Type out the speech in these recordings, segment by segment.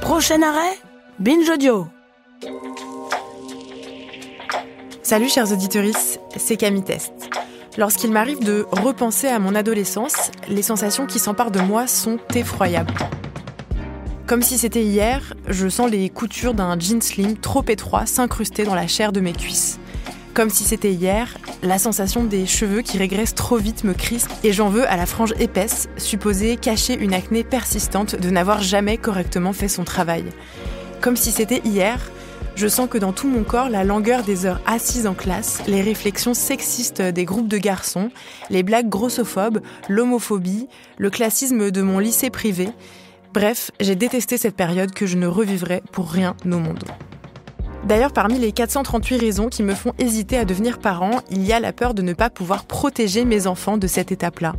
Prochain arrêt, Binge Audio. Salut chers auditeuristes, c'est Camille Test. Lorsqu'il m'arrive de repenser à mon adolescence, les sensations qui s'emparent de moi sont effroyables. Comme si c'était hier, je sens les coutures d'un jean slim trop étroit s'incruster dans la chair de mes cuisses. Comme si c'était hier, la sensation des cheveux qui régressent trop vite me crispe et j'en veux à la frange épaisse, supposée cacher une acné persistante de n'avoir jamais correctement fait son travail. Comme si c'était hier, je sens que dans tout mon corps, la langueur des heures assises en classe, les réflexions sexistes des groupes de garçons, les blagues grossophobes, l'homophobie, le classisme de mon lycée privé. Bref, j'ai détesté cette période que je ne revivrai pour rien au monde. D'ailleurs, parmi les 438 raisons qui me font hésiter à devenir parent, il y a la peur de ne pas pouvoir protéger mes enfants de cette étape-là.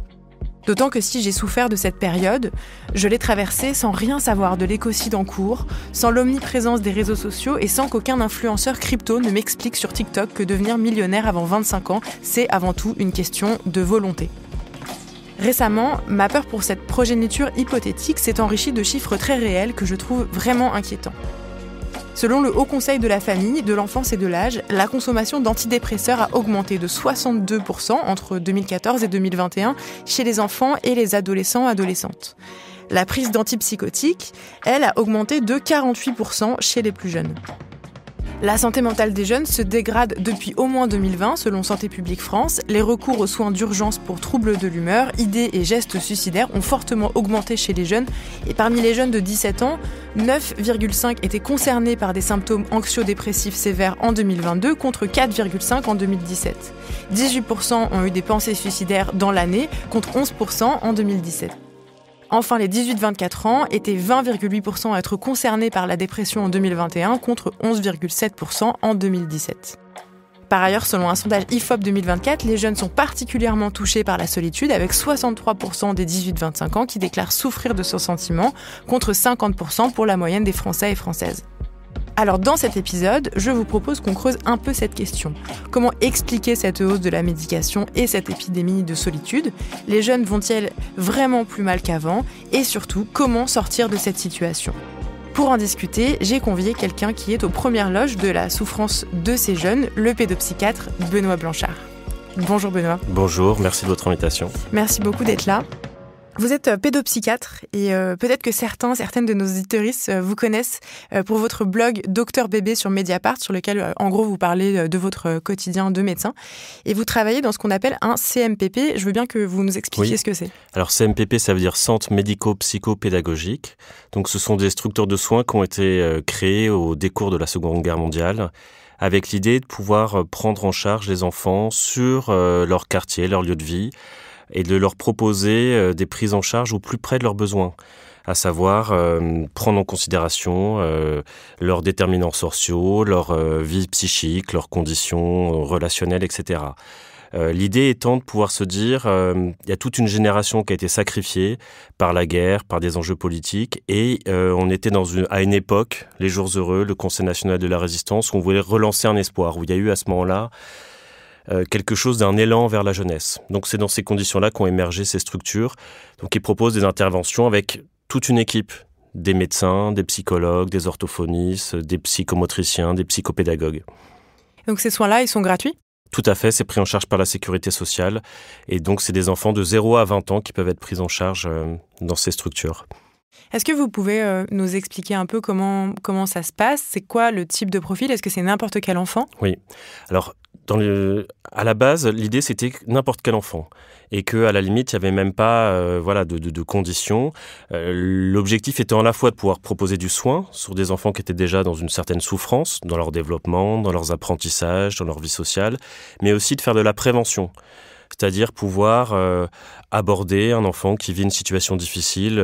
D'autant que si j'ai souffert de cette période, je l'ai traversée sans rien savoir de l'écocide en cours, sans l'omniprésence des réseaux sociaux et sans qu'aucun influenceur crypto ne m'explique sur TikTok que devenir millionnaire avant 25 ans, c'est avant tout une question de volonté. Récemment, ma peur pour cette progéniture hypothétique s'est enrichie de chiffres très réels que je trouve vraiment inquiétants. Selon le Haut Conseil de la famille, de l'enfance et de l'âge, la consommation d'antidépresseurs a augmenté de 62% entre 2014 et 2021 chez les enfants et les adolescents-adolescentes. La prise d'antipsychotiques, elle, a augmenté de 48% chez les plus jeunes. La santé mentale des jeunes se dégrade depuis au moins 2020, selon Santé publique France. Les recours aux soins d'urgence pour troubles de l'humeur, idées et gestes suicidaires ont fortement augmenté chez les jeunes. Et parmi les jeunes de 17 ans, 9,5 étaient concernés par des symptômes anxio-dépressifs sévères en 2022 contre 4,5 en 2017. 18% ont eu des pensées suicidaires dans l'année contre 11% en 2017. Enfin, les 18-24 ans étaient 20,8% à être concernés par la dépression en 2021 contre 11,7% en 2017. Par ailleurs, selon un sondage IFOP 2024, les jeunes sont particulièrement touchés par la solitude avec 63% des 18-25 ans qui déclarent souffrir de ce sentiment contre 50% pour la moyenne des Français et Françaises. Alors dans cet épisode, je vous propose qu'on creuse un peu cette question. Comment expliquer cette hausse de la médication et cette épidémie de solitude ? Les jeunes vont-ils vraiment plus mal qu'avant ? Et surtout, comment sortir de cette situation ? Pour en discuter, j'ai convié quelqu'un qui est aux premières loges de la souffrance de ces jeunes, le pédopsychiatre Benoît Blanchard. Bonjour Benoît. Bonjour, merci de votre invitation. Merci beaucoup d'être là. Vous êtes pédopsychiatre et peut-être que certaines de nos auditeuristes vous connaissent pour votre blog Docteur Bébé sur Mediapart, sur lequel, en gros, vous parlez de votre quotidien de médecin. Et vous travaillez dans ce qu'on appelle un CMPP. Je veux bien que vous nous expliquiez ce que c'est. Alors, CMPP, ça veut dire Centre médico-psycho-pédagogique. Donc, ce sont des structures de soins qui ont été créées au décours de la Seconde Guerre mondiale, avec l'idée de pouvoir prendre en charge les enfants sur leur quartier, leur lieu de vie, et de leur proposer des prises en charge au plus près de leurs besoins, à savoir prendre en considération leurs déterminants sociaux, leur vie psychique, leurs conditions relationnelles, etc. L'idée étant de pouvoir se dire, il y a toute une génération qui a été sacrifiée par la guerre, par des enjeux politiques, et on était à une époque, les Jours heureux, le Conseil national de la résistance, où on voulait relancer un espoir, où il y a eu à ce moment-là quelque chose d'un élan vers la jeunesse. Donc c'est dans ces conditions-là qu'ont émergé ces structures, donc qui proposent des interventions avec toute une équipe, des médecins, des psychologues, des orthophonistes, des psychomotriciens, des psychopédagogues. Donc ces soins-là, ils sont gratuits ? Tout à fait, c'est pris en charge par la sécurité sociale, et donc c'est des enfants de 0 à 20 ans qui peuvent être pris en charge dans ces structures. Est-ce que vous pouvez nous expliquer un peu comment ça se passe ? C'est quoi le type de profil ? Est-ce que c'est n'importe quel enfant ? Oui, alors à la base, l'idée c'était n'importe quel enfant et qu'à la limite, il n'y avait même pas de conditions. L'objectif étant à la fois de pouvoir proposer du soin sur des enfants qui étaient déjà dans une certaine souffrance, dans leur développement, dans leurs apprentissages, dans leur vie sociale, mais aussi de faire de la prévention. C'est-à-dire pouvoir aborder un enfant qui vit une situation difficile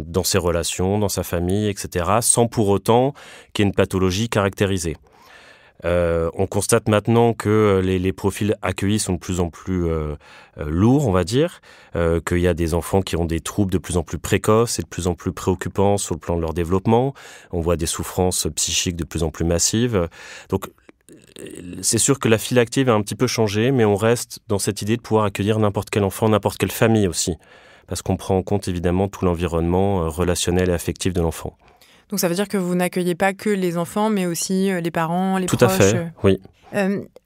dans ses relations, dans sa famille, etc., sans pour autant qu'il y ait une pathologie caractérisée. On constate maintenant que les profils accueillis sont de plus en plus lourds, on va dire, qu'il y a des enfants qui ont des troubles de plus en plus précoces et de plus en plus préoccupants sur le plan de leur développement. On voit des souffrances psychiques de plus en plus massives. Donc, c'est sûr que la file active a un petit peu changé, mais on reste dans cette idée de pouvoir accueillir n'importe quel enfant, n'importe quelle famille aussi, parce qu'on prend en compte évidemment tout l'environnement relationnel et affectif de l'enfant. Donc ça veut dire que vous n'accueillez pas que les enfants, mais aussi les parents, les Tout proches. à fait, oui.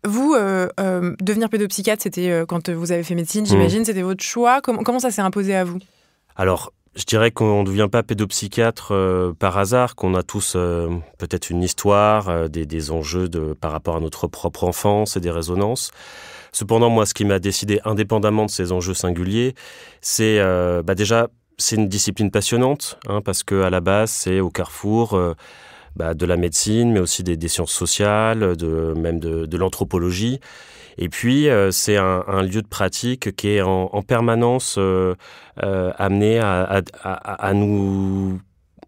Vous, devenir pédopsychiatre, c'était quand vous avez fait médecine, j'imagine, c'était votre choix. Comment ça s'est imposé à vous ? Alors, je dirais qu'on ne devient pas pédopsychiatre par hasard, qu'on a tous peut-être une histoire, des enjeux par rapport à notre propre enfance et des résonances. Cependant, moi, ce qui m'a décidé, indépendamment de ces enjeux singuliers, c'est déjà, c'est une discipline passionnante, parce qu'à la base, c'est au carrefour de la médecine, mais aussi des sciences sociales, même de l'anthropologie. Et puis, c'est un lieu de pratique qui est en permanence amené à nous...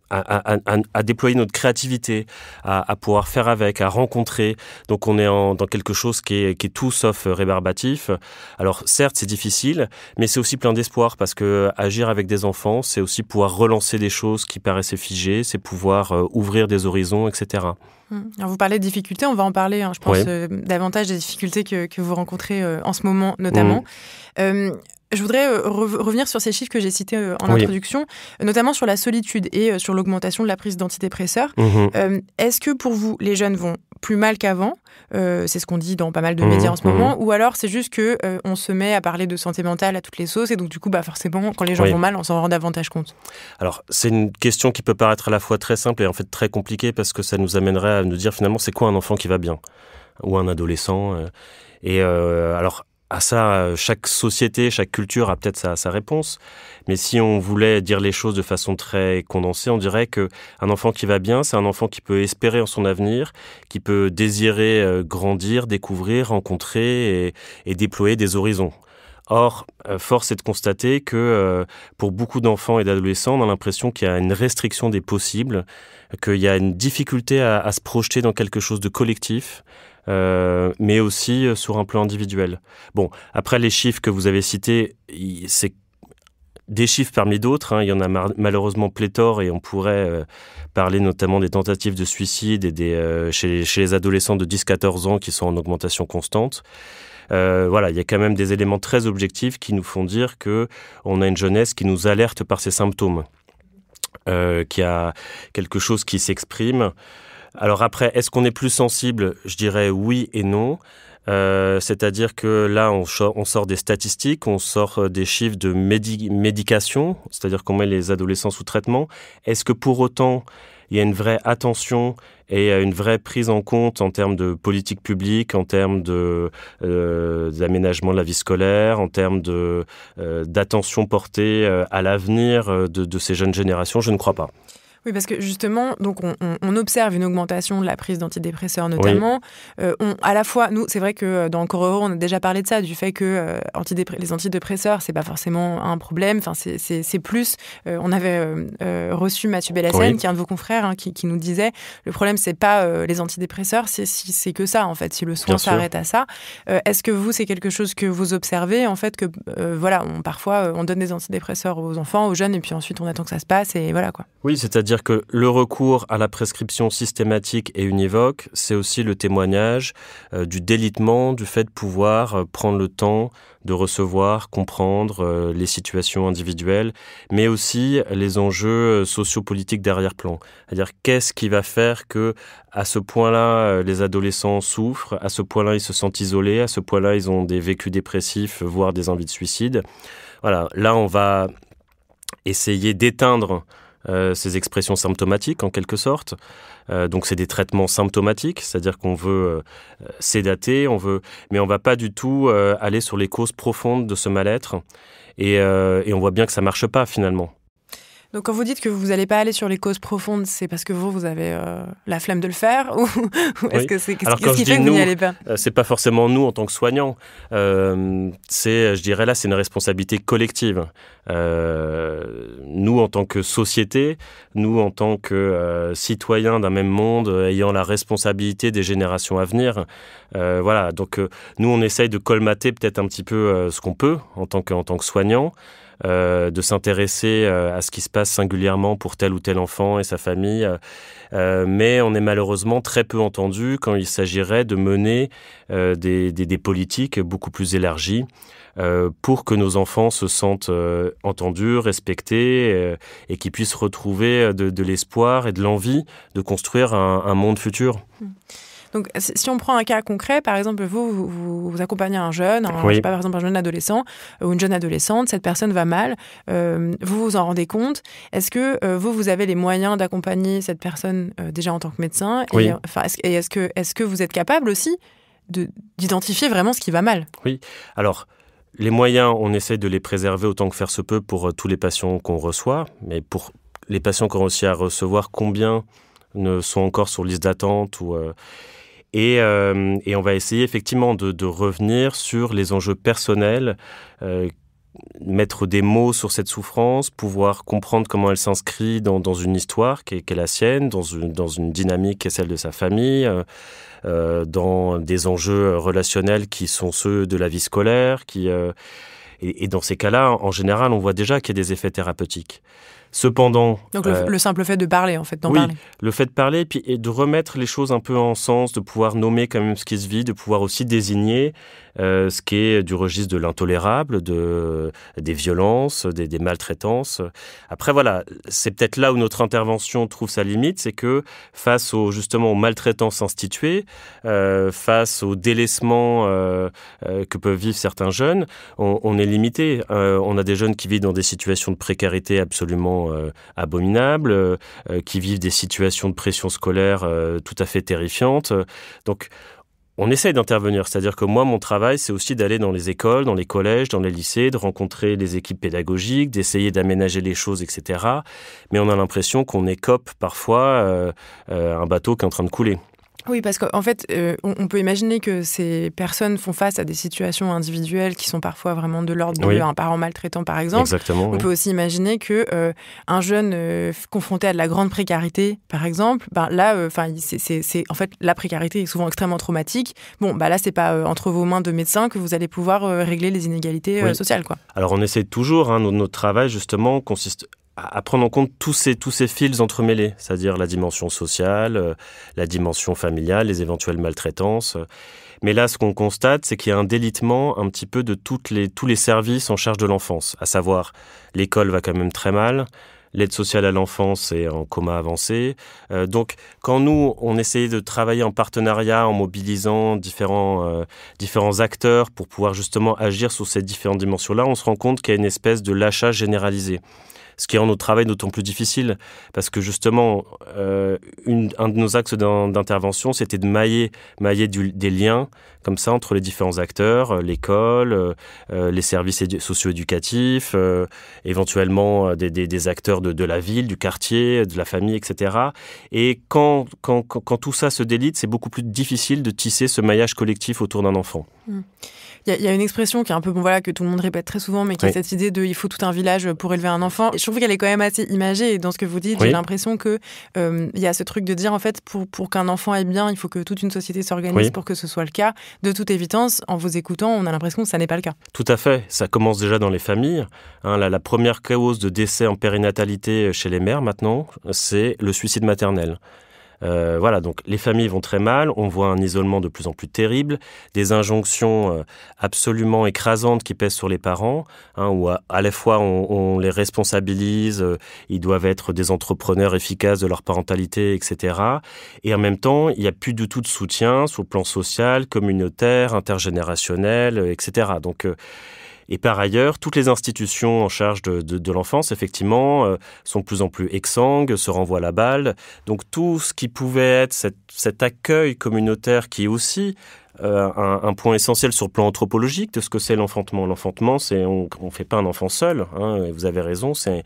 À déployer notre créativité, à pouvoir faire avec, à rencontrer. Donc on est dans quelque chose qui est tout sauf rébarbatif. Alors certes, c'est difficile, mais c'est aussi plein d'espoir parce que agir avec des enfants, c'est aussi pouvoir relancer des choses qui paraissaient figées, c'est pouvoir ouvrir des horizons, etc. Alors vous parlez de difficultés, on va en parler, je pense, davantage des difficultés que vous rencontrez en ce moment notamment. Je voudrais revenir sur ces chiffres que j'ai cités en introduction, notamment sur la solitude et sur l'augmentation de la prise d'antidépresseurs. Est-ce que pour vous, les jeunes vont plus mal qu'avant ? C'est ce qu'on dit dans pas mal de médias en ce moment. Ou alors c'est juste qu'on se met à parler de santé mentale à toutes les sauces et donc du coup, forcément, quand les gens vont mal, on s'en rend davantage compte. Alors, c'est une question qui peut paraître à la fois très simple et en fait très compliquée parce que ça nous amènerait à nous dire finalement c'est quoi un enfant qui va bien ? Ou un adolescent alors, à ça, chaque société, chaque culture a peut-être sa réponse. Mais si on voulait dire les choses de façon très condensée, on dirait qu'un enfant qui va bien, c'est un enfant qui peut espérer en son avenir, qui peut désirer grandir, découvrir, rencontrer et déployer des horizons. Or, force est de constater que pour beaucoup d'enfants et d'adolescents, on a l'impression qu'il y a une restriction des possibles, qu'il y a une difficulté à se projeter dans quelque chose de collectif, mais aussi sur un plan individuel. Bon, après les chiffres que vous avez cités, c'est des chiffres parmi d'autres, il y en a malheureusement pléthore et on pourrait parler notamment des tentatives de suicide et chez les adolescents de 10-14 ans qui sont en augmentation constante. Il y a quand même des éléments très objectifs qui nous font dire qu'on a une jeunesse qui nous alerte par ses symptômes, qu'il y a quelque chose qui s'exprime. Alors après, est-ce qu'on est plus sensible ? Je dirais oui et non. C'est-à-dire que là, on sort des statistiques, on sort des chiffres de médication, c'est-à-dire qu'on met les adolescents sous traitement. Est-ce que pour autant, il y a une vraie attention et une vraie prise en compte en termes de politique publique, en termes d'aménagement de la vie scolaire, en termes d'attention portée à l'avenir de ces jeunes générations ? Je ne crois pas. Oui, parce que justement, donc on observe une augmentation de la prise d'antidépresseurs notamment. À la fois, nous, c'est vrai que dans Encore Heureux, on a déjà parlé de ça, du fait que les antidépresseurs, c'est pas forcément un problème. Enfin, c'est plus. On avait reçu Mathieu Bellassène, qui est un de vos confrères, qui nous disait le problème, c'est pas les antidépresseurs, c'est que ça, en fait, si le soin s'arrête à ça. Est-ce que vous, c'est quelque chose que vous observez, en fait, que parfois, on donne des antidépresseurs aux enfants, aux jeunes, et puis ensuite, on attend que ça se passe, et voilà, quoi. Oui, c'est-à-dire que le recours à la prescription systématique et univoque, c'est aussi le témoignage du délitement, du fait de pouvoir prendre le temps de recevoir, comprendre les situations individuelles, mais aussi les enjeux sociopolitiques d'arrière-plan. C'est-à-dire qu'est-ce qui va faire que, à ce point-là, les adolescents souffrent, à ce point-là, ils se sentent isolés, à ce point-là, ils ont des vécus dépressifs, voire des envies de suicide. Voilà, là, on va essayer d'éteindre ces expressions symptomatiques en quelque sorte. Donc c'est des traitements symptomatiques, c'est-à-dire qu'on veut sédater, mais on va pas du tout aller sur les causes profondes de ce mal-être et on voit bien que ça marche pas finalement. Donc quand vous dites que vous n'allez pas aller sur les causes profondes, c'est parce que vous avez la flemme de le faire ou est-ce que c'est qu'est-ce qui fait que vous n'y allez pas ? C'est pas forcément nous en tant que soignants. Je dirais là, c'est une responsabilité collective. Nous en tant que société, nous en tant que citoyens d'un même monde, ayant la responsabilité des générations à venir. Donc nous on essaye de colmater peut-être un petit peu ce qu'on peut en tant que soignants. De s'intéresser à ce qui se passe singulièrement pour tel ou tel enfant et sa famille. Mais on est malheureusement très peu entendu quand il s'agirait de mener des politiques beaucoup plus élargies pour que nos enfants se sentent entendus, respectés et qu'ils puissent retrouver de l'espoir et de l'envie de construire un monde futur. Donc, si on prend un cas concret, par exemple, vous accompagnez un jeune, Oui. je sais pas, par exemple un jeune adolescent ou une jeune adolescente, cette personne va mal, vous vous en rendez compte. Est-ce que vous avez les moyens d'accompagner cette personne déjà en tant que médecin Oui. Est-ce que vous êtes capable aussi d'identifier vraiment ce qui va mal? Oui, alors les moyens, on essaie de les préserver autant que faire se peut pour tous les patients qu'on reçoit, mais pour les patients qu'on réussit à recevoir, combien ne sont encore sur liste d'attente et on va essayer effectivement de revenir sur les enjeux personnels, mettre des mots sur cette souffrance, pouvoir comprendre comment elle s'inscrit dans une histoire qui est la sienne, dans une dynamique qui est celle de sa famille, dans des enjeux relationnels qui sont ceux de la vie scolaire. Et dans ces cas-là, en général, on voit déjà qu'il y a des effets thérapeutiques. Cependant... Donc le simple fait de parler, en fait, d'en parler. Le fait de parler et de remettre les choses un peu en sens, de pouvoir nommer quand même ce qui se vit, de pouvoir aussi désigner ce qui est du registre de l'intolérable, des violences, des maltraitances. Après, voilà, c'est peut-être là où notre intervention trouve sa limite, c'est que face justement aux maltraitances instituées, face au délaissement que peuvent vivre certains jeunes, on est limité. On a des jeunes qui vivent dans des situations de précarité absolument abominables, qui vivent des situations de pression scolaire tout à fait terrifiantes. Donc, on essaye d'intervenir, c'est-à-dire que moi, mon travail, c'est aussi d'aller dans les écoles, dans les collèges, dans les lycées, de rencontrer les équipes pédagogiques, d'essayer d'aménager les choses, etc. Mais on a l'impression qu'on écope parfois un bateau qui est en train de couler. Oui, parce qu'en fait, on peut imaginer que ces personnes font face à des situations individuelles qui sont parfois vraiment de l'ordre d'un parent maltraitant, par exemple. Exactement. On peut aussi imaginer que un jeune confronté à de la grande précarité, par exemple, c'est en fait la précarité est souvent extrêmement traumatique. Là, c'est pas entre vos mains de médecin que vous allez pouvoir régler les inégalités sociales, quoi. Alors, on essaie toujours. Notre travail justement consiste à prendre en compte tous ces fils entremêlés, c'est-à-dire la dimension sociale, la dimension familiale, les éventuelles maltraitances. Mais là, ce qu'on constate, c'est qu'il y a un délitement un petit peu de tous les services en charge de l'enfance, à savoir l'école va quand même très mal, l'aide sociale à l'enfance est en coma avancé. Donc, quand nous, on essayait de travailler en partenariat, en mobilisant différents acteurs pour pouvoir justement agir sur ces différentes dimensions-là, on se rend compte qu'il y a une espèce de lâchage généralisé. Ce qui rend notre travail d'autant plus difficile, parce que justement, un de nos axes d'intervention, c'était de mailler des liens comme ça entre les différents acteurs, l'école, les services socio-éducatifs, éventuellement des acteurs de la ville, du quartier, de la famille, etc. Et quand tout ça se délite, c'est beaucoup plus difficile de tisser ce maillage collectif autour d'un enfant. Il y a une expression qui est un peu, que tout le monde répète très souvent, mais qui est cette idée de « il faut tout un village pour élever un enfant ». Je trouve qu'elle est quand même assez imagée, et dans ce que vous dites, j'ai l'impression que il y a ce truc de dire, en fait, pour qu'un enfant aille bien, il faut que toute une société s'organise pour que ce soit le cas. De toute évidence, en vous écoutant, on a l'impression que ça n'est pas le cas. Tout à fait. Ça commence déjà dans les familles. La première cause de décès en périnatalité chez les mères, maintenant, c'est le suicide maternel. Donc les familles vont très mal, on voit un isolement de plus en plus terrible, des injonctions absolument écrasantes qui pèsent sur les parents, où à la fois on les responsabilise, ils doivent être des entrepreneurs efficaces de leur parentalité, etc. Et en même temps, il n'y a plus du tout de soutien sur le plan social, communautaire, intergénérationnel, etc. Et par ailleurs, toutes les institutions en charge de l'enfance, effectivement, sont de plus en plus exsangues, se renvoient la balle. Donc tout ce qui pouvait être cet accueil communautaire qui est aussi un point essentiel sur le plan anthropologique de ce que c'est l'enfantement. L'enfantement, on ne fait pas un enfant seul, et vous avez raison, c'est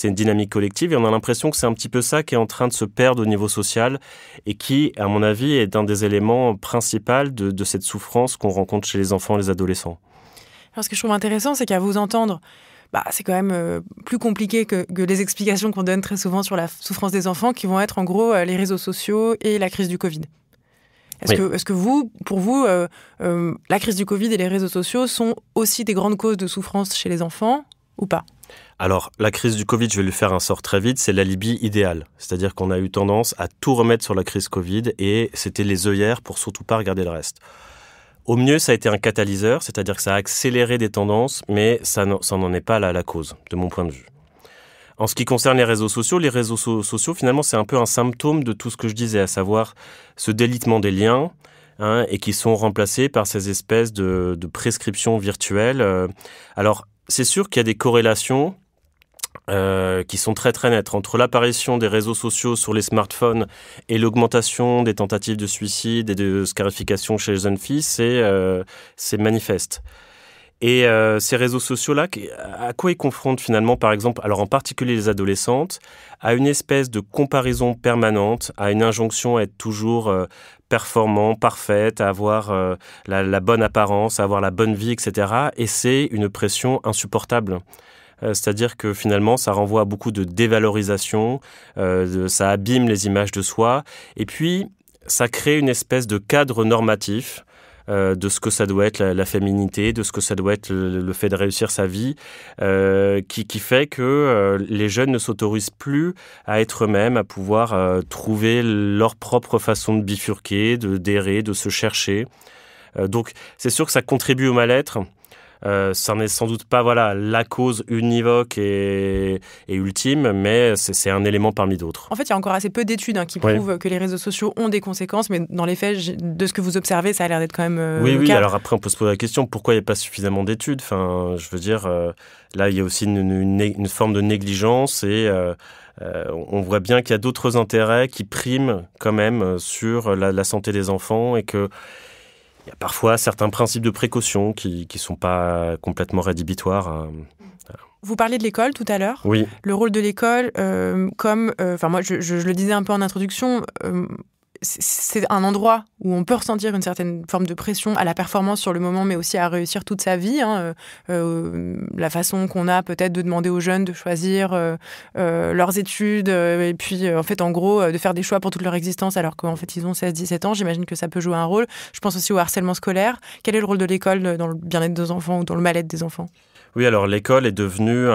une dynamique collective et on a l'impression que c'est un petit peu ça qui est en train de se perdre au niveau social et qui, à mon avis, est un des éléments principaux de cette souffrance qu'on rencontre chez les enfants et les adolescents. Alors, ce que je trouve intéressant, c'est qu'à vous entendre, c'est quand même plus compliqué que les explications qu'on donne très souvent sur la souffrance des enfants, qui vont être en gros les réseaux sociaux et la crise du Covid. Est-ce que pour vous, la crise du Covid et les réseaux sociaux sont aussi des grandes causes de souffrance chez les enfants ou pas ? Alors, la crise du Covid, je vais lui faire un sort très vite, c'est l'alibi idéal. C'est-à-dire qu'on a eu tendance à tout remettre sur la crise Covid et c'était les œillères pour surtout pas regarder le reste. Au mieux, ça a été un catalyseur, c'est-à-dire que ça a accéléré des tendances, mais ça n'en est pas la cause, de mon point de vue. En ce qui concerne les réseaux sociaux, finalement, c'est un peu un symptôme de tout ce que je disais, à savoir ce délitement des liens, et qui sont remplacés par ces espèces de prescriptions virtuelles. Alors, c'est sûr qu'il y a des corrélations qui sont très très nettes entre l'apparition des réseaux sociaux sur les smartphones et l'augmentation des tentatives de suicide et de scarification chez les jeunes filles, c'est manifeste. Et ces réseaux sociaux-là, à quoi ils confrontent finalement, par exemple, alors en particulier les adolescentes, à une espèce de comparaison permanente, à une injonction à être toujours performant, parfaite, à avoir la bonne apparence, à avoir la bonne vie, etc. Et c'est une pression insupportable. C'est-à-dire que finalement, ça renvoie à beaucoup de dévalorisation, ça abîme les images de soi, et puis ça crée une espèce de cadre normatif de ce que ça doit être la féminité, de ce que ça doit être le fait de réussir sa vie, qui fait que les jeunes ne s'autorisent plus à être eux-mêmes, à pouvoir trouver leur propre façon de bifurquer, d'errer, de se chercher. Donc c'est sûr que ça contribue au mal-être. Ça n'est sans doute pas la cause univoque et ultime, mais c'est un élément parmi d'autres. En fait, il y a encore assez peu d'études qui prouvent que les réseaux sociaux ont des conséquences, mais dans les faits, de ce que vous observez, ça a l'air d'être quand même Oui, le cas. Alors après, on peut se poser la question, pourquoi il n'y a pas suffisamment d'études ? Enfin, je veux dire, là, il y a aussi une forme de négligence et on voit bien qu'il y a d'autres intérêts qui priment quand même sur la santé des enfants et que il y a parfois certains principes de précaution qui ne sont pas complètement rédhibitoires. Vous parliez de l'école tout à l'heure. Oui. Le rôle de l'école, moi je le disais un peu en introduction, c'est un endroit où on peut ressentir une certaine forme de pression à la performance sur le moment, mais aussi à réussir toute sa vie. La façon qu'on a peut-être de demander aux jeunes de choisir leurs études, et puis en fait, en gros, de faire des choix pour toute leur existence, alors qu'en fait, ils ont 16-17 ans. J'imagine que ça peut jouer un rôle. Je pense aussi au harcèlement scolaire. Quel est le rôle de l'école dans le bien-être des enfants ou dans le mal-être des enfants ? Oui, alors l'école est devenue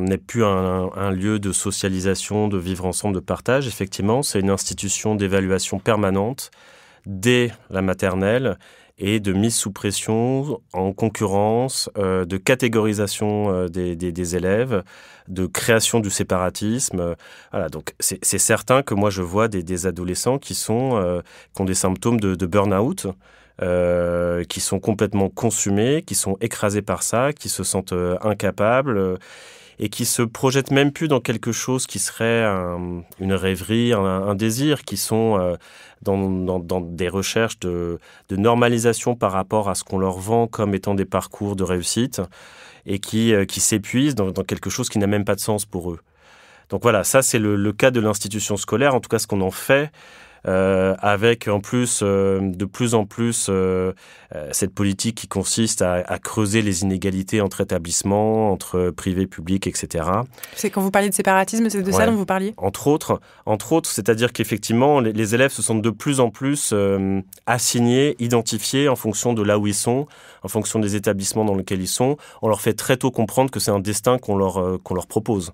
n'est plus un lieu de socialisation, de vivre ensemble, de partage. Effectivement, c'est une institution d'évaluation permanente dès la maternelle et de mise sous pression, en concurrence, de catégorisation des élèves, de création du séparatisme. Voilà, donc c'est certain que moi je vois des adolescents qui ont des symptômes de burn-out. Qui sont complètement consumés, qui sont écrasés par ça, qui se sentent incapables et qui se projettent même plus dans quelque chose qui serait une rêverie, un désir, qui sont dans des recherches de normalisation par rapport à ce qu'on leur vend comme étant des parcours de réussite et qui s'épuisent dans quelque chose qui n'a même pas de sens pour eux. Donc voilà, ça c'est le cas de l'institution scolaire, en tout cas ce qu'on en fait. Avec en plus de plus en plus cette politique qui consiste à creuser les inégalités entre établissements, entre privé, public, etc. C'est quand vous parliez de séparatisme, c'est de ça dont vous parliez ? Entre autres, c'est-à-dire qu'effectivement, les élèves se sentent de plus en plus assignés, identifiés en fonction de là où ils sont, en fonction des établissements dans lesquels ils sont. On leur fait très tôt comprendre que c'est un destin qu'on leur propose.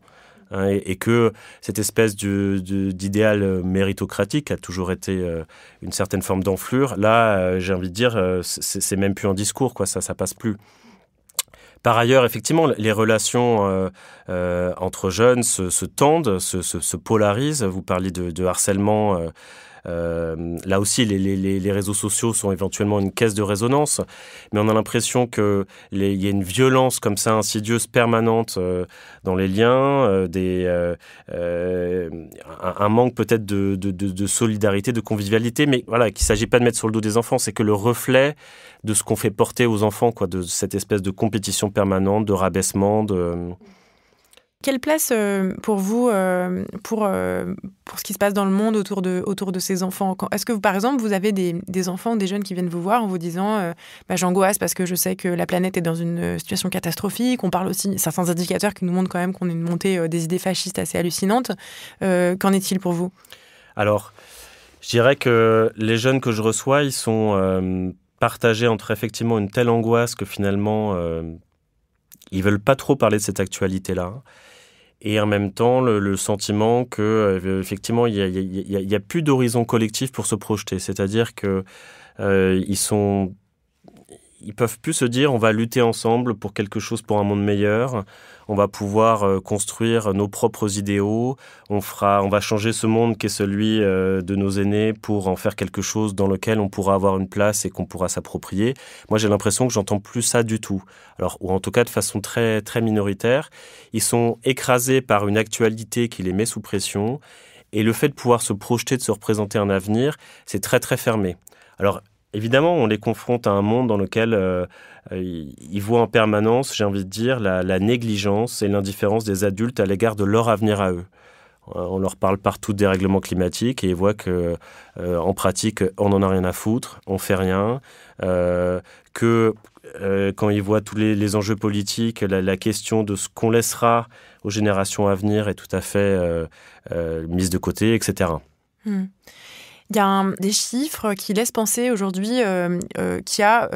Et que cette espèce d'idéal méritocratique a toujours été une certaine forme d'enflure. Là, j'ai envie de dire, c'est même plus un discours, quoi, ça passe plus. Par ailleurs, effectivement, les relations entre jeunes se tendent, se polarisent. Vous parliez de harcèlement. Là aussi, les réseaux sociaux sont éventuellement une caisse de résonance, mais on a l'impression qu'il y a une violence comme ça insidieuse permanente dans les liens, un manque peut-être de solidarité, de convivialité, mais voilà, qu'il ne s'agit pas de mettre sur le dos des enfants, c'est que le reflet de ce qu'on fait porter aux enfants, quoi, de cette espèce de compétition permanente, de rabaissement, Quelle place pour vous, pour ce qui se passe dans le monde autour de ces enfants ? Est-ce que, par exemple, vous avez des enfants, des jeunes qui viennent vous voir en vous disant j'angoisse parce que je sais que la planète est dans une situation catastrophique. On parle aussi certains indicateurs qui nous montrent quand même qu'on a une montée des idées fascistes assez hallucinante. Qu'en est-il pour vous ? Alors, je dirais que les jeunes que je reçois, ils sont partagés entre effectivement une telle angoisse que finalement, ils ne veulent pas trop parler de cette actualité-là. Et en même temps, le sentiment que effectivement, il y a plus d'horizon collectif pour se projeter. C'est-à-dire que ils sont ils peuvent plus se dire on va lutter ensemble pour quelque chose, pour un monde meilleur, on va pouvoir construire nos propres idéaux, on va changer ce monde qui est celui de nos aînés pour en faire quelque chose dans lequel on pourra avoir une place et qu'on pourra s'approprier. Moi, j'ai l'impression que j'entends plus ça du tout. Alors, ou en tout cas de façon très, très minoritaire. Ils sont écrasés par une actualité qui les met sous pression. Et le fait de pouvoir se projeter, de se représenter un avenir, c'est très, très fermé. Alors, évidemment, on les confronte à un monde dans lequel ils voient en permanence, j'ai envie de dire, la négligence et l'indifférence des adultes à l'égard de leur avenir à eux. On leur parle partout des règlements climatiques et ils voient que, en pratique, on n'en a rien à foutre, on fait rien, quand ils voient tous les enjeux politiques, la question de ce qu'on laissera aux générations à venir est tout à fait mise de côté, etc. Il y a des chiffres qui laissent penser aujourd'hui qu'il y a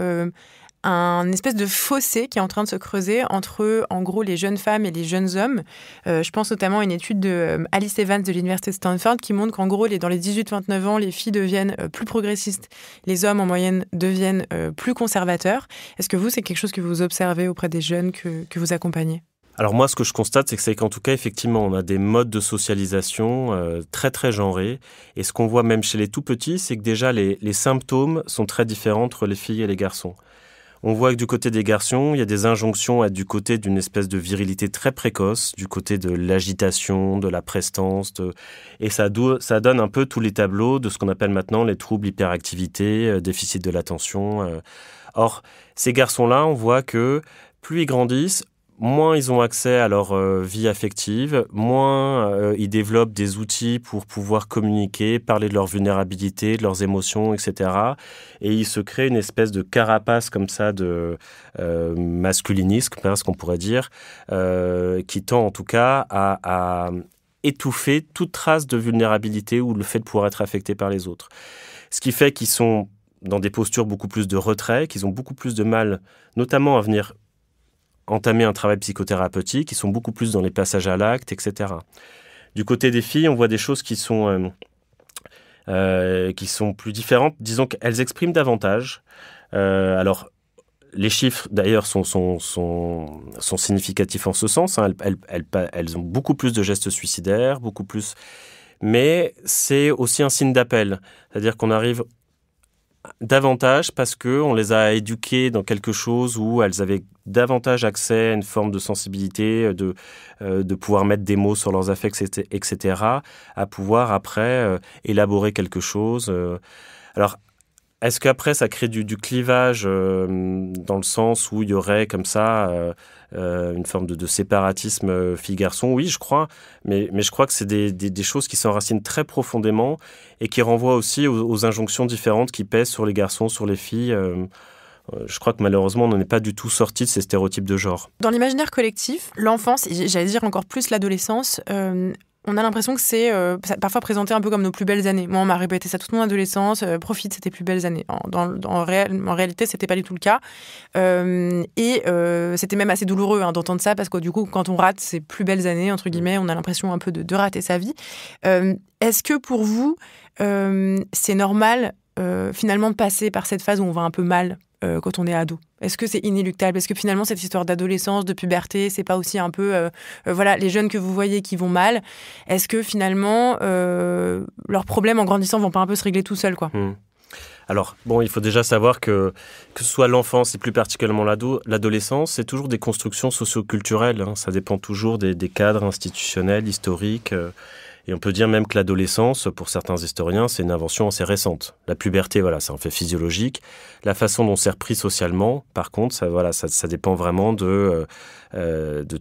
un espèce de fossé qui est en train de se creuser entre, en gros, les jeunes femmes et les jeunes hommes. Je pense notamment à une étude de Alice Evans de l'Université de Stanford qui montre qu'en gros, dans les 18-29 ans, les filles deviennent plus progressistes. Les hommes, en moyenne, deviennent plus conservateurs. Est-ce que vous, c'est quelque chose que vous observez auprès des jeunes que vous accompagnez ? Alors moi, ce que je constate, c'est qu'en tout cas, effectivement, on a des modes de socialisation très, très genrés. Et ce qu'on voit même chez les tout-petits, c'est que déjà, les symptômes sont très différents entre les filles et les garçons. On voit que du côté des garçons, il y a des injonctions à être du côté d'une espèce de virilité très précoce, du côté de l'agitation, de la prestance. Et ça donne un peu tous les tableaux de ce qu'on appelle maintenant les troubles hyperactivité, déficit de l'attention. Or, ces garçons-là, on voit que plus ils grandissent, moins ils ont accès à leur vie affective, moins ils développent des outils pour pouvoir communiquer, parler de leur vulnérabilité, de leurs émotions, etc. Et ils se créent une espèce de carapace comme ça de masculinisme, ce qu'on pourrait dire, qui tend en tout cas à étouffer toute trace de vulnérabilité ou le fait de pouvoir être affecté par les autres. Ce qui fait qu'ils sont dans des postures beaucoup plus de retrait, qu'ils ont beaucoup plus de mal, notamment à venir entamer un travail psychothérapeutique, ils sont beaucoup plus dans les passages à l'acte, etc. Du côté des filles, on voit des choses qui sont plus différentes. Disons qu'elles expriment davantage. Alors, les chiffres, d'ailleurs, sont significatifs en ce sens. Hein. Elles ont beaucoup plus de gestes suicidaires, beaucoup plus. Mais c'est aussi un signe d'appel. C'est-à-dire qu'on arrive davantage parce qu'on les a éduquées dans quelque chose où elles avaient davantage accès à une forme de sensibilité, de pouvoir mettre des mots sur leurs affects, etc., à pouvoir après élaborer quelque chose. Alors, est-ce qu'après ça crée du clivage dans le sens où il y aurait comme ça une forme de séparatisme fille-garçon? Oui, je crois, mais je crois que c'est des choses qui s'enracinent très profondément et qui renvoient aussi aux injonctions différentes qui pèsent sur les garçons, sur les filles. Je crois que malheureusement, on n'en est pas du tout sorti de ces stéréotypes de genre. Dans l'imaginaire collectif, l'enfance, j'allais dire encore plus l'adolescence, on a l'impression que c'est parfois présenté un peu comme nos plus belles années. Moi, on m'a répété ça toute mon adolescence, profite, c'était plus belles années. En réalité, c'était pas du tout le cas. C'était même assez douloureux d'entendre ça, parce que du coup, quand on rate ces plus belles années, entre guillemets, on a l'impression un peu de rater sa vie. Est-ce que pour vous, c'est normal finalement de passer par cette phase où on va un peu mal quand on est ado? Est-ce que c'est inéluctable? Est-ce que finalement cette histoire d'adolescence, de puberté, c'est pas aussi un peu les jeunes que vous voyez qui vont mal? Est-ce que finalement leurs problèmes en grandissant vont pas un peu se régler tout seuls, quoi? Alors, bon, il faut déjà savoir que ce soit l'enfance et plus particulièrement l'adolescence, c'est toujours des constructions socio-culturelles. Ça dépend toujours des cadres institutionnels, historiques. Et on peut dire même que l'adolescence, pour certains historiens, c'est une invention assez récente. La puberté, c'est un fait physiologique. La façon dont c'est repris socialement, par contre, ça dépend vraiment de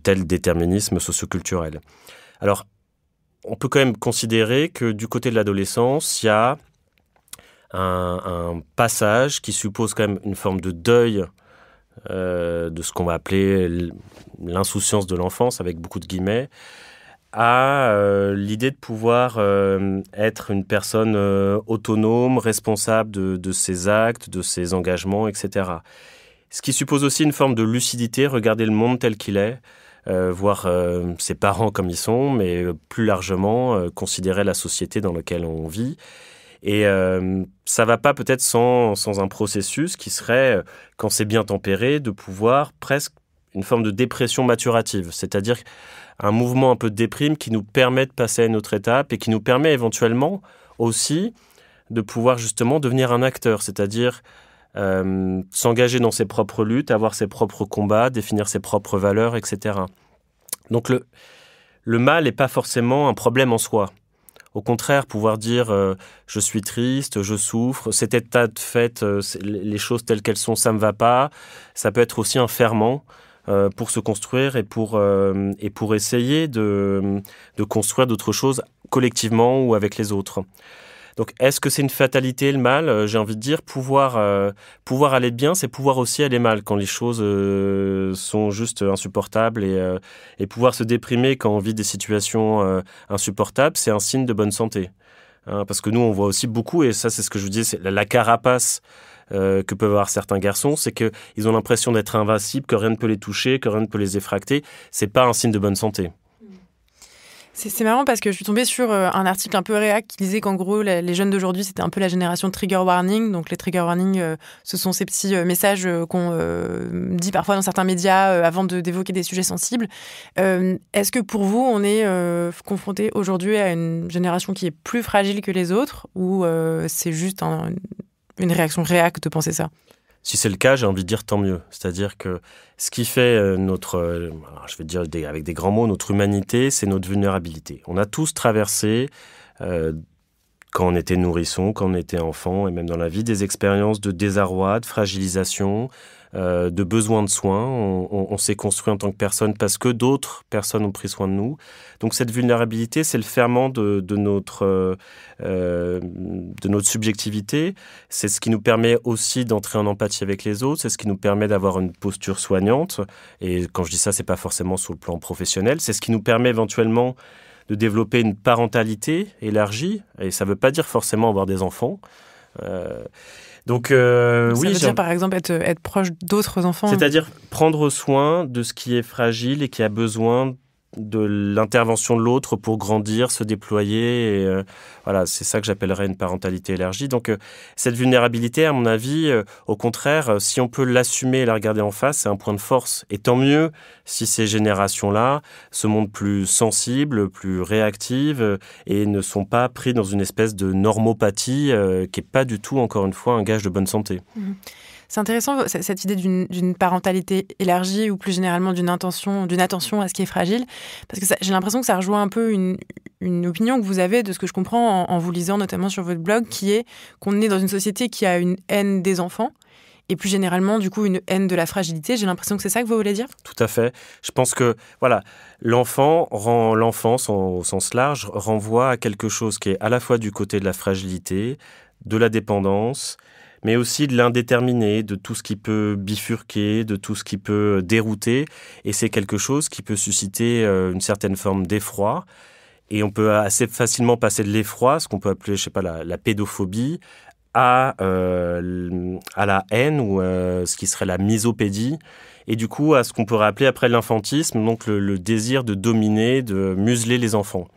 tel déterminisme socioculturel. Alors, on peut quand même considérer que du côté de l'adolescence, il y a un passage qui suppose quand même une forme de deuil de ce qu'on va appeler l'insouciance de l'enfance, avec beaucoup de guillemets, à l'idée de pouvoir être une personne autonome, responsable de ses actes, de ses engagements, etc. Ce qui suppose aussi une forme de lucidité, regarder le monde tel qu'il est, voir ses parents comme ils sont, mais plus largement considérer la société dans laquelle on vit. Et ça va pas peut-être sans un processus qui serait, quand c'est bien tempéré, de pouvoir presque une forme de dépression maturative, c'est-à-dire un mouvement un peu de déprime qui nous permet de passer à une autre étape et qui nous permet éventuellement aussi de pouvoir justement devenir un acteur, c'est-à-dire s'engager dans ses propres luttes, avoir ses propres combats, définir ses propres valeurs, etc. Donc le mal n'est pas forcément un problème en soi. Au contraire, pouvoir dire je suis triste, je souffre, cet état de fait, les choses telles qu'elles sont, ça me va pas, ça peut être aussi un ferment pour se construire et pour essayer de construire d'autres choses collectivement ou avec les autres. Donc, est-ce que c'est une fatalité, le mal ? J'ai envie de dire, pouvoir aller bien, c'est pouvoir aussi aller mal quand les choses sont juste insupportables et pouvoir se déprimer quand on vit des situations insupportables, c'est un signe de bonne santé. Hein, parce que nous, on voit aussi beaucoup, et ça, c'est ce que je vous disais, c'est la carapace que peuvent avoir certains garçons, c'est qu'ils ont l'impression d'être invincibles, que rien ne peut les toucher, que rien ne peut les effracter. C'est pas un signe de bonne santé. C'est marrant parce que je suis tombée sur un article un peu réac qui disait qu'en gros, les jeunes d'aujourd'hui, c'était un peu la génération trigger warning. Donc les trigger warning, ce sont ces petits messages qu'on dit parfois dans certains médias avant d'évoquer des sujets sensibles. Est-ce que pour vous, on est confronté aujourd'hui à une génération qui est plus fragile que les autres ou c'est juste une réaction réac de penser ça ? Si c'est le cas, j'ai envie de dire tant mieux. C'est-à-dire que ce qui fait notre, je vais dire avec des grands mots, notre humanité, c'est notre vulnérabilité. On a tous traversé, quand on était nourrisson, quand on était enfant, et même dans la vie, des expériences de désarroi, de fragilisation, de besoin de soins. On s'est construit en tant que personne parce que d'autres personnes ont pris soin de nous. Donc cette vulnérabilité, c'est le ferment de notre subjectivité. C'est ce qui nous permet aussi d'entrer en empathie avec les autres. C'est ce qui nous permet d'avoir une posture soignante. Et quand je dis ça, c'est pas forcément sur le plan professionnel. C'est ce qui nous permet éventuellement de développer une parentalité élargie. Et ça veut pas dire forcément avoir des enfants. Donc, ça veut dire, par exemple, être proche d'autres enfants. C'est-à-dire prendre soin de ce qui est fragile et qui a besoin de l'intervention de l'autre pour grandir, se déployer. Et, voilà, c'est ça que j'appellerais une parentalité élargie. Donc, cette vulnérabilité, à mon avis, au contraire, si on peut l'assumer et la regarder en face, c'est un point de force. Et tant mieux si ces générations-là se montrent plus sensibles, plus réactives et ne sont pas pris dans une espèce de normopathie qui n'est pas du tout, encore une fois, un gage de bonne santé. Mmh. C'est intéressant, cette idée d'une parentalité élargie ou plus généralement d'une attention à ce qui est fragile, parce que j'ai l'impression que ça rejoint un peu une opinion que vous avez, de ce que je comprends en vous lisant notamment sur votre blog, qui est qu'on est dans une société qui a une haine des enfants et plus généralement, du coup, une haine de la fragilité. J'ai l'impression que c'est ça que vous voulez dire ? Tout à fait. Je pense que, voilà, l'enfance, au sens large, renvoie à quelque chose qui est à la fois du côté de la fragilité, de la dépendance, mais aussi de l'indéterminé, de tout ce qui peut bifurquer, de tout ce qui peut dérouter. Et c'est quelque chose qui peut susciter une certaine forme d'effroi. Et on peut assez facilement passer de l'effroi, ce qu'on peut appeler, je sais pas, la pédophobie, à la haine ou ce qui serait la misopédie. Et du coup, à ce qu'on pourrait appeler après l'infantisme, donc le désir de dominer, de museler les enfants.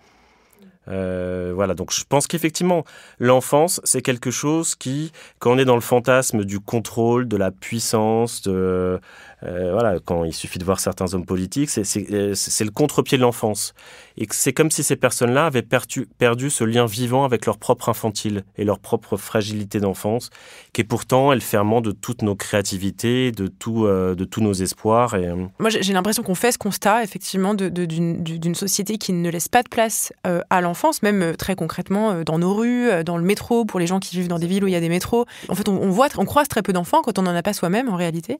Voilà, donc je pense qu'effectivement, l'enfance, c'est quelque chose qui, quand on est dans le fantasme du contrôle, de la puissance, voilà, quand il suffit de voir certains hommes politiques, c'est le contre-pied de l'enfance. Et c'est comme si ces personnes-là avaient perdu ce lien vivant avec leur propre infantile et leur propre fragilité d'enfance, qui est pourtant le ferment de toutes nos créativités, de tous nos espoirs. Et moi, j'ai l'impression qu'on fait ce constat, effectivement, d'une société qui ne laisse pas de place à l'enfance, même très concrètement dans nos rues, dans le métro, pour les gens qui vivent dans des villes où il y a des métros. En fait, on croise très peu d'enfants quand on n'en a pas soi-même, en réalité.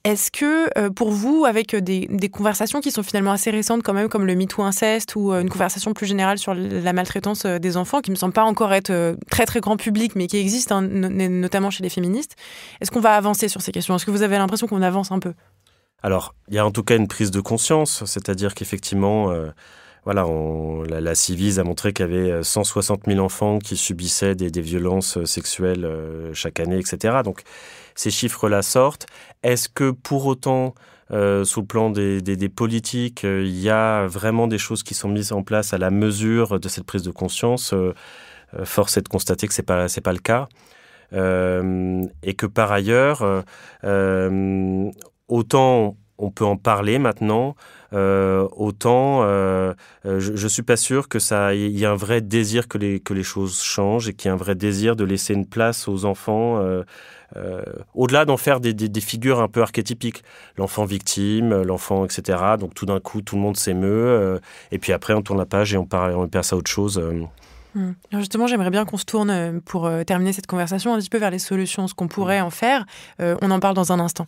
Est-ce que, pour vous, avec des conversations qui sont finalement assez récentes quand même, comme le MeToo inceste ou une conversation plus générale sur la maltraitance des enfants, qui ne me semble pas encore être très très grand public, mais qui existe, hein, notamment chez les féministes, est-ce qu'on va avancer sur ces questions ? Est-ce que vous avez l'impression qu'on avance un peu ? Alors, il y a en tout cas une prise de conscience, c'est-à-dire qu'effectivement... Voilà, la Civis a montré qu'il y avait 160 000 enfants qui subissaient des violences sexuelles chaque année, etc. Donc, ces chiffres-là sortent. Est-ce que pour autant, sous le plan des politiques, il y a vraiment des choses qui sont mises en place à la mesure de cette prise de conscience ? force est de constater que c'est pas le cas. Et que par ailleurs, autant on peut en parler maintenant, autant je suis pas sûr que il y a un vrai désir que les choses changent et qu'il y a un vrai désir de laisser une place aux enfants, au-delà d'en faire des figures un peu archétypiques, l'enfant victime, l'enfant, etc. Donc tout d'un coup, tout le monde s'émeut, et puis après on tourne la page et on passe à autre chose. Alors justement, j'aimerais bien qu'on se tourne pour terminer cette conversation un petit peu vers les solutions, ce qu'on pourrait en faire. On en parle dans un instant.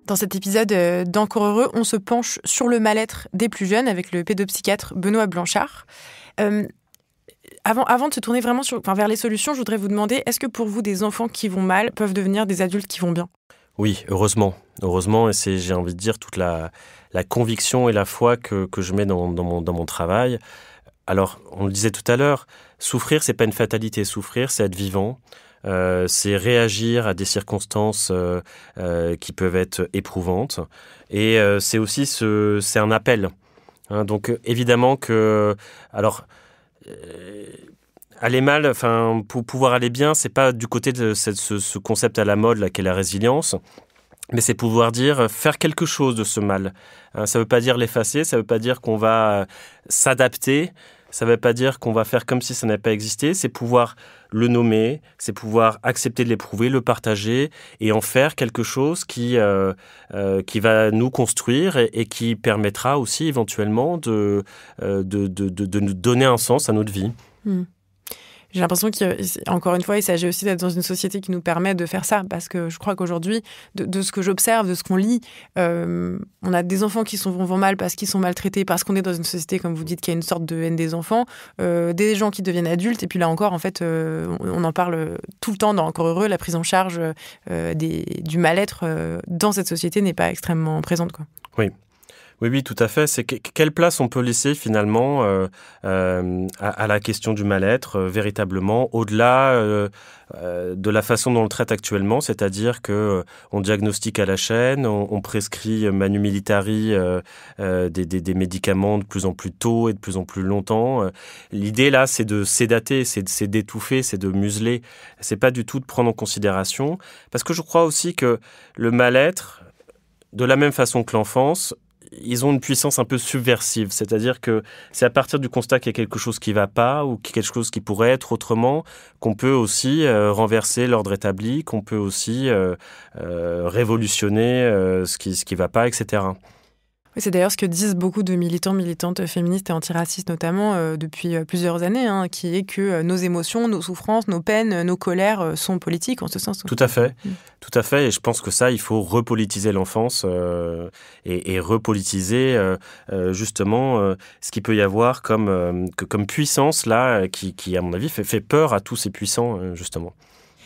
Dans cet épisode d'Encore heureux, on se penche sur le mal-être des plus jeunes avec le pédopsychiatre Benoît Blanchard. Avant de se tourner vraiment vers les solutions, je voudrais vous demander, est-ce que pour vous, des enfants qui vont mal peuvent devenir des adultes qui vont bien ? Oui, heureusement. Heureusement, et c'est, j'ai envie de dire, toute la conviction et la foi que je mets dans mon travail. Alors, on le disait tout à l'heure, souffrir, c'est pas une fatalité. Souffrir, c'est être vivant. C'est réagir à des circonstances qui peuvent être éprouvantes. Et c'est aussi c'est un appel. Hein, donc, évidemment que... Alors... aller mal, enfin, pour pouvoir aller bien, c'est pas du côté de ce concept à la mode là qu'est la résilience, mais c'est pouvoir dire faire quelque chose de ce mal. Ça veut pas dire l'effacer, ça veut pas dire qu'on va s'adapter, ça veut pas dire qu'on va faire comme si ça n'avait pas existé. C'est pouvoir le nommer, c'est pouvoir accepter de l'éprouver, le partager et en faire quelque chose qui va nous construire et qui permettra aussi éventuellement de nous donner un sens à notre vie. J'ai l'impression qu'encore une fois, il s'agit aussi d'être dans une société qui nous permet de faire ça, parce que je crois qu'aujourd'hui, de ce que j'observe, de ce qu'on lit, on a des enfants qui vont mal parce qu'ils sont maltraités, parce qu'on est dans une société, comme vous dites, qui a une sorte de haine des enfants, des gens qui deviennent adultes, et puis là encore, en fait, on en parle tout le temps dans Encore heureux, la prise en charge du mal-être dans cette société n'est pas extrêmement présente, quoi. Oui. Oui, tout à fait. C'est quelle place on peut laisser finalement à la question du mal-être, véritablement, au-delà de la façon dont on le traite actuellement, c'est-à-dire que on diagnostique à la chaîne, on prescrit manu militari des médicaments de plus en plus tôt et de plus en plus longtemps. L'idée là, c'est de sédater, c'est d'étouffer, c'est de museler. C'est pas du tout de prendre en considération, parce que je crois aussi que le mal-être, de la même façon que l'enfance, ils ont une puissance un peu subversive, c'est-à-dire que c'est à partir du constat qu'il y a quelque chose qui ne va pas ou quelque chose qui pourrait être autrement qu'on peut aussi renverser l'ordre établi, qu'on peut aussi révolutionner ce qui ne va pas, etc. Oui, c'est d'ailleurs ce que disent beaucoup de militants, militantes féministes et antiracistes notamment depuis plusieurs années, qui est que nos émotions, nos souffrances, nos peines, nos colères sont politiques en ce sens. Tout à fait, tout à fait. Et je pense que ça, il faut repolitiser l'enfance et repolitiser justement ce qu'il peut y avoir comme puissance là, qui à mon avis fait peur à tous ces puissants justement.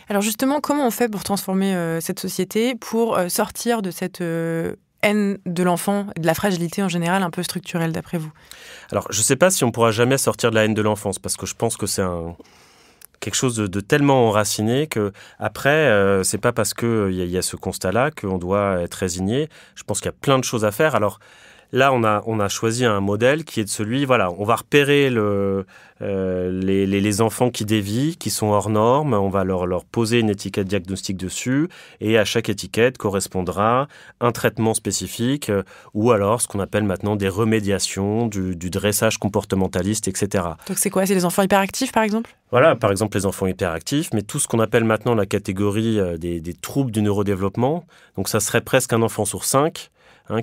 Alors justement, comment on fait pour transformer cette société, pour sortir de cette haine de l'enfant, de la fragilité en général un peu structurelle d'après vous? Alors, je ne sais pas si on pourra jamais sortir de la haine de l'enfance, parce que je pense que c'est quelque chose de tellement enraciné que après, c'est pas parce qu'il y a ce constat-là qu'on doit être résigné. Je pense qu'il y a plein de choses à faire. Alors là, on a choisi un modèle qui est de celui, voilà, on va repérer les enfants qui dévient, qui sont hors normes, on va leur poser une étiquette diagnostique dessus, et à chaque étiquette correspondra un traitement spécifique, ou alors ce qu'on appelle maintenant des remédiations, du dressage comportementaliste, etc. Donc c'est quoi? C'est les enfants hyperactifs, par exemple? Voilà, par exemple les enfants hyperactifs, mais tout ce qu'on appelle maintenant la catégorie des troubles du neurodéveloppement, donc ça serait presque un enfant sur 5,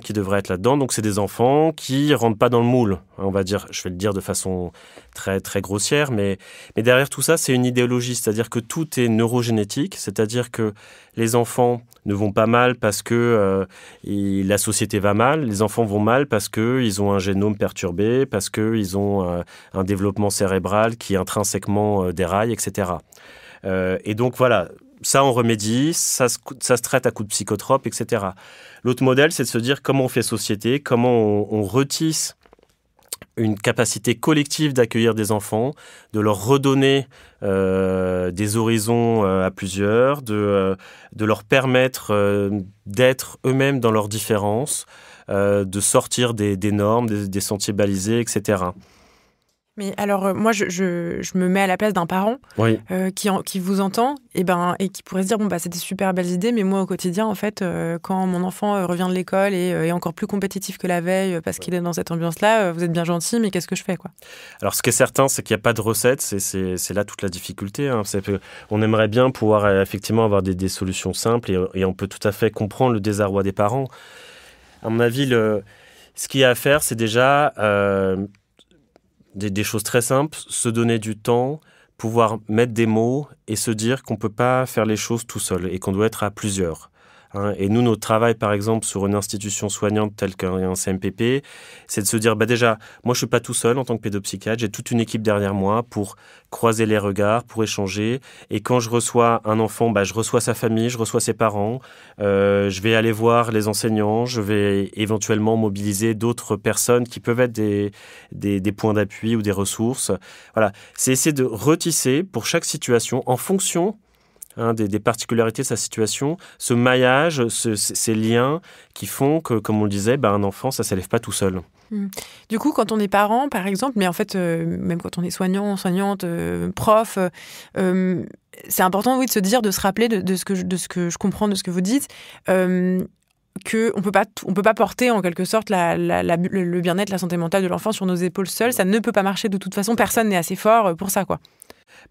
qui devrait être là-dedans. Donc, c'est des enfants qui rentrent pas dans le moule. On va dire, je vais le dire de façon très, très grossière, mais derrière tout ça, c'est une idéologie. C'est-à-dire que tout est neurogénétique. C'est-à-dire que les enfants ne vont pas mal parce que la société va mal. Les enfants vont mal parce qu'ils ont un génome perturbé, parce qu'ils ont un développement cérébral qui intrinsèquement déraille, etc. Et donc, voilà. Ça, on remédie, ça se traite à coups de psychotropes, etc. L'autre modèle, c'est de se dire comment on fait société, comment on retisse une capacité collective d'accueillir des enfants, de leur redonner des horizons à plusieurs, de leur permettre d'être eux-mêmes dans leurs différences, de sortir des normes, des sentiers balisés, etc. Mais alors, moi, je me mets à la place d'un parent Oui. qui vous entend et qui pourrait se dire, bon, c'était super belles idées, mais moi, au quotidien, en fait, quand mon enfant revient de l'école et est encore plus compétitif que la veille parce qu'il est dans cette ambiance-là, vous êtes bien gentil, mais qu'est-ce que je fais, quoi? Alors, ce qui est certain, c'est qu'il n'y a pas de recette. C'est là toute la difficulté. Hein. On aimerait bien pouvoir effectivement avoir des solutions simples et on peut tout à fait comprendre le désarroi des parents. À mon avis, ce qu'il y a à faire, c'est déjà... Des choses très simples, se donner du temps, pouvoir mettre des mots et se dire qu'on ne peut pas faire les choses tout seul et qu'on doit être à plusieurs. Et nous, notre travail, par exemple, sur une institution soignante telle qu'un CMPP, c'est de se dire, déjà, moi, je ne suis pas tout seul en tant que pédopsychiatre, j'ai toute une équipe derrière moi pour croiser les regards, pour échanger. Et quand je reçois un enfant, je reçois sa famille, je reçois ses parents, je vais aller voir les enseignants, je vais éventuellement mobiliser d'autres personnes qui peuvent être des points d'appui ou des ressources. Voilà, c'est essayer de retisser pour chaque situation en fonction des particularités de sa situation, ce maillage, ces liens qui font que, comme on le disait, un enfant, ça ne s'élève pas tout seul. Du coup, quand on est parent, par exemple, mais en fait, même quand on est soignant, soignante, prof, c'est important, de se dire, de se rappeler de ce que je comprends, de ce que vous dites, qu'on peut pas porter en quelque sorte le bien-être, la santé mentale de l'enfant sur nos épaules seuls. Ça ne peut pas marcher de toute façon. Personne n'est assez fort pour ça, quoi.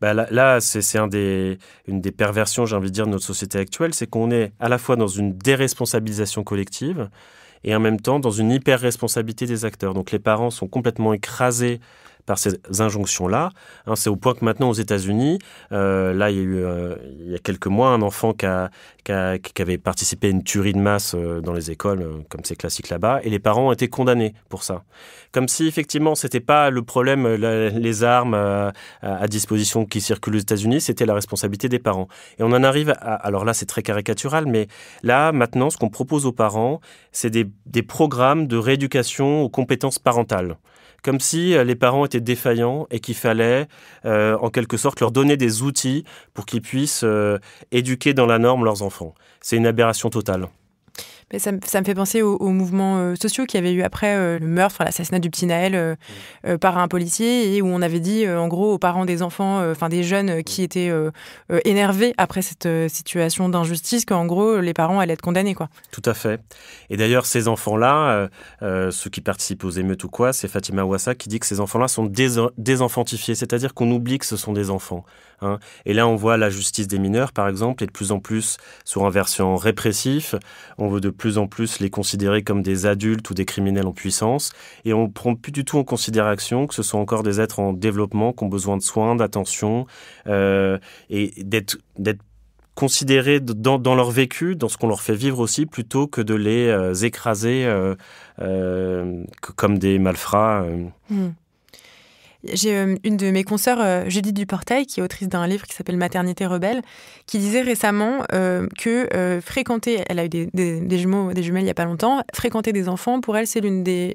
Là, c'est une des perversions, j'ai envie de dire, de notre société actuelle, c'est qu'on est à la fois dans une déresponsabilisation collective et en même temps dans une hyper-responsabilité des acteurs. Donc les parents sont complètement écrasés par ces injonctions-là. C'est au point que maintenant, aux États-Unis, là, il y a eu, il y a quelques mois, un enfant qui avait participé à une tuerie de masse dans les écoles, comme c'est classique là-bas, et les parents ont été condamnés pour ça. Comme si, effectivement, c'était pas le problème, les armes à disposition qui circulent aux États-Unis, c'était la responsabilité des parents. Et on en arrive alors là, c'est très caricatural, mais là, maintenant, ce qu'on propose aux parents, c'est des programmes de rééducation aux compétences parentales. Comme si les parents étaient défaillants et qu'il fallait, en quelque sorte, leur donner des outils pour qu'ils puissent éduquer dans la norme leurs enfants. C'est une aberration totale. Mais ça me fait penser aux mouvements sociaux qu'il y avait eu après le meurtre, l'assassinat du petit Naël par un policier, et où on avait dit, en gros, aux parents des enfants, des jeunes qui étaient énervés après cette situation d'injustice, qu'en gros, les parents allaient être condamnés, quoi. Tout à fait. Et d'ailleurs, ces enfants-là, ceux qui participent aux émeutes ou quoi, c'est Fatima Ouassa qui dit que ces enfants-là sont désenfantifiés, c'est-à-dire qu'on oublie que ce sont des enfants. Et là, on voit la justice des mineurs, par exemple, est de plus en plus sur un versant répressif. On veut de plus en plus les considérer comme des adultes ou des criminels en puissance. Et on ne prend plus du tout en considération que ce sont encore des êtres en développement qui ont besoin de soins, d'attention et d'être considérés dans leur vécu, dans ce qu'on leur fait vivre aussi, plutôt que de les écraser comme des malfrats. J'ai une de mes consoeurs, Judith Duportail, qui est autrice d'un livre qui s'appelle Maternité rebelle, qui disait récemment que fréquenter, elle a eu des jumelles il n'y a pas longtemps, fréquenter des enfants, pour elle, c'est l'une des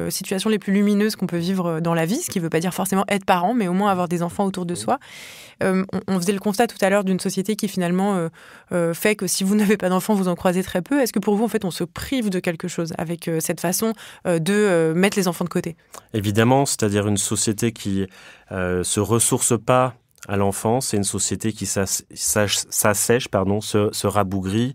situations les plus lumineuses qu'on peut vivre dans la vie, ce qui ne veut pas dire forcément être parent, mais au moins avoir des enfants autour de soi. On faisait le constat tout à l'heure d'une société qui finalement fait que si vous n'avez pas d'enfants, vous en croisez très peu. Est-ce que pour vous, en fait, on se prive de quelque chose avec cette façon de mettre les enfants de côté ? Évidemment, c'est-à-dire une société qui se ressource pas à l'enfance, c'est une société qui s'assèche, se rabougrit.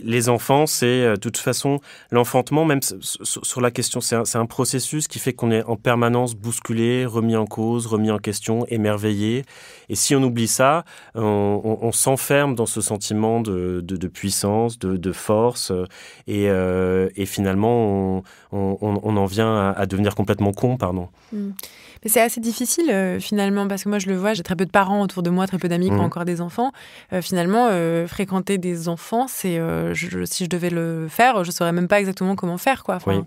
Les enfants, c'est de toute façon l'enfantement, même sur la question, c'est un processus qui fait qu'on est en permanence bousculé, remis en cause, remis en question, émerveillé. Et si on oublie ça, on s'enferme dans ce sentiment de puissance, de force, et finalement on en vient à devenir complètement con, pardon. Mais c'est assez difficile finalement, parce que moi je le vois, j'ai très peu de parents autour de moi, très peu d'amis qui ont encore des enfants. Finalement, fréquenter des enfants, c'est si je devais le faire, je saurais même pas exactement comment faire, quoi. Oui.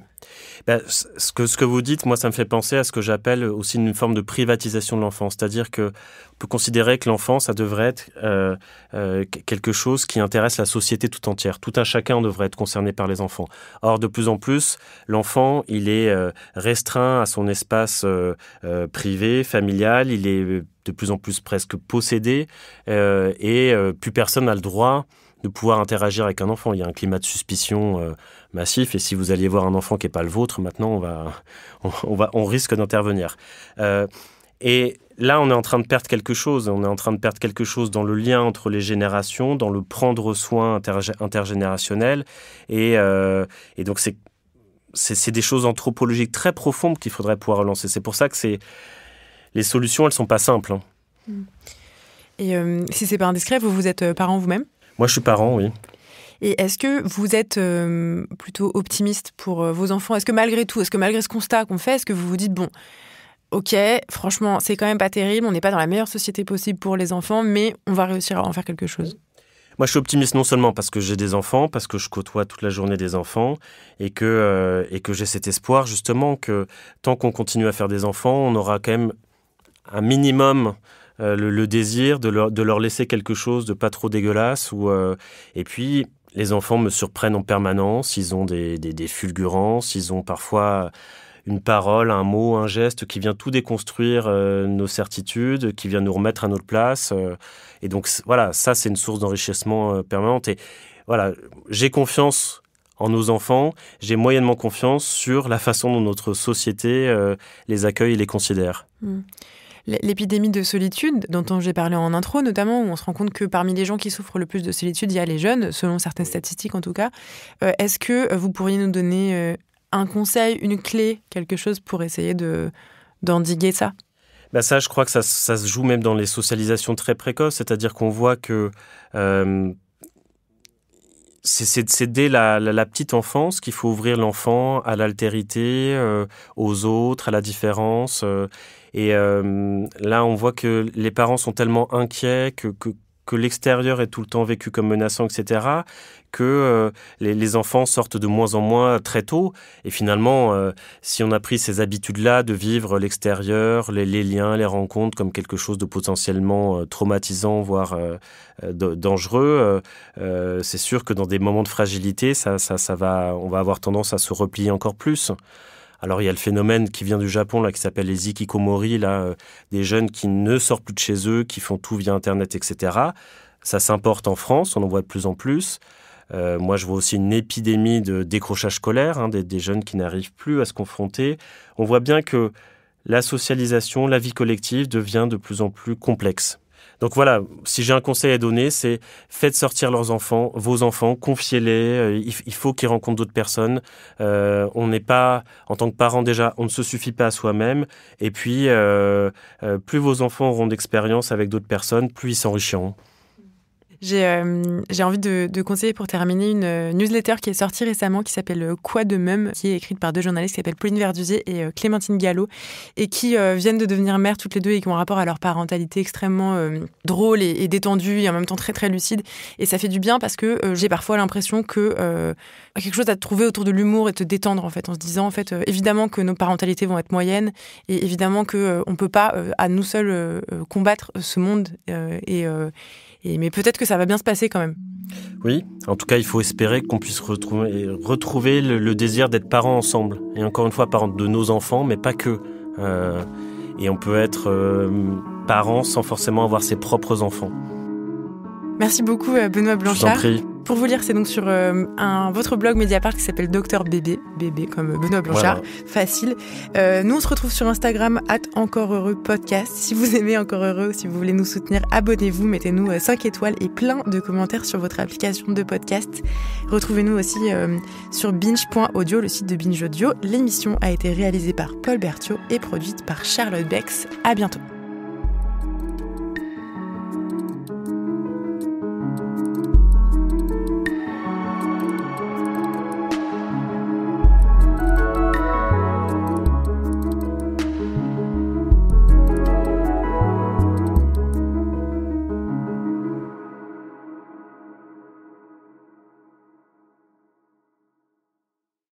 Ce que vous dites, moi, ça me fait penser à ce que j'appelle aussi une forme de privatisation de l'enfant. C'est-à-dire qu'on peut considérer que l'enfant, ça devrait être quelque chose qui intéresse la société tout entière. Tout un chacun devrait être concerné par les enfants. Or, de plus en plus, l'enfant, il est restreint à son espace privé, familial. Il est de plus en plus presque possédé et plus personne n'a le droit de pouvoir interagir avec un enfant. Il y a un climat de suspicion massif, et si vous alliez voir un enfant qui n'est pas le vôtre, maintenant on risque d'intervenir. Et là, on est en train de perdre quelque chose. On est en train de perdre quelque chose dans le lien entre les générations, dans le prendre soin intergénérationnel, et donc c'est des choses anthropologiques très profondes qu'il faudrait pouvoir relancer. C'est pour ça que les solutions, elles sont pas simples. Hein. Et si c'est pas indiscret, vous êtes parent vous-même ? Moi, je suis parent, oui. Et est-ce que vous êtes plutôt optimiste pour vos enfants ? Est-ce que malgré ce constat qu'on fait, est-ce que vous vous dites, bon, ok, franchement, c'est quand même pas terrible, on n'est pas dans la meilleure société possible pour les enfants, mais on va réussir à en faire quelque chose ? Moi, je suis optimiste non seulement parce que j'ai des enfants, parce que je côtoie toute la journée des enfants, et que j'ai cet espoir, justement, que tant qu'on continue à faire des enfants, on aura quand même un minimum le désir de leur laisser quelque chose de pas trop dégueulasse. Et puis, les enfants me surprennent en permanence. Ils ont des fulgurances. Ils ont parfois une parole, un mot, un geste qui vient tout déconstruire nos certitudes, qui vient nous remettre à notre place. Et donc, voilà, ça, c'est une source d'enrichissement permanente. Et voilà, j'ai confiance en nos enfants. J'ai moyennement confiance sur la façon dont notre société les accueille et les considère. L'épidémie de solitude, dont j'ai parlé en intro notamment, où on se rend compte que parmi les gens qui souffrent le plus de solitude, il y a les jeunes, selon certaines statistiques en tout cas. Est-ce que vous pourriez nous donner un conseil, une clé, quelque chose pour essayer d'endiguer ça ? Ça, je crois que ça se joue même dans les socialisations très précoces, c'est-à-dire qu'on voit que c'est dès la petite enfance qu'il faut ouvrir l'enfant à l'altérité, aux autres, à la différence. Et là, on voit que les parents sont tellement inquiets que l'extérieur est tout le temps vécu comme menaçant, etc., que les enfants sortent de moins en moins très tôt. Et finalement, si on a pris ces habitudes-là de vivre l'extérieur, les liens, les rencontres comme quelque chose de potentiellement traumatisant, voire dangereux, c'est sûr que dans des moments de fragilité, on va avoir tendance à se replier encore plus. Alors, il y a le phénomène qui vient du Japon, là, qui s'appelle les hikikomori, là, des jeunes qui ne sortent plus de chez eux, qui font tout via Internet, etc. Ça s'importe en France, on en voit de plus en plus. Moi, je vois aussi une épidémie de décrochage scolaire, des jeunes qui n'arrivent plus à se confronter. On voit bien que la socialisation, la vie collective devient de plus en plus complexe. Donc voilà, si j'ai un conseil à donner, c'est faites sortir vos enfants, confiez-les, il faut qu'ils rencontrent d'autres personnes. On n'est pas, en tant que parent déjà, on ne se suffit pas à soi-même. Et puis, plus vos enfants auront d'expérience avec d'autres personnes, plus ils s'enrichiront. J'ai envie de conseiller pour terminer une newsletter qui est sortie récemment qui s'appelle Quoi de Mum, qui est écrite par deux journalistes qui s'appellent Pauline Verduzier et Clémentine Gallo et qui viennent de devenir mères toutes les deux et qui ont un rapport à leur parentalité extrêmement drôle et détendu et en même temps très très lucide. Et ça fait du bien parce que j'ai parfois l'impression que quelque chose à trouver autour de l'humour et te détendre en fait, en se disant en fait évidemment que nos parentalités vont être moyennes et évidemment qu'on ne peut pas à nous seuls combattre ce monde mais peut-être que ça va bien se passer quand même. Oui, en tout cas, il faut espérer qu'on puisse retrouver le désir d'être parents ensemble. Et encore une fois, parents de nos enfants, mais pas que. Et on peut être parents sans forcément avoir ses propres enfants. Merci beaucoup, Benoît Blanchard. Je t'en prie. Pour vous lire, c'est donc sur votre blog Mediapart qui s'appelle Docteur Bébé comme Benoît Blanchard, voilà. Facile. Nous, on se retrouve sur Instagram @EncoreHeureuxPodcast. Si vous aimez Encore Heureux, si vous voulez nous soutenir, abonnez-vous, mettez-nous 5 étoiles et plein de commentaires sur votre application de podcast. Retrouvez-nous aussi sur binge.audio, le site de Binge Audio. L'émission a été réalisée par Paul Berthiaud et produite par Charlotte Bex. À bientôt.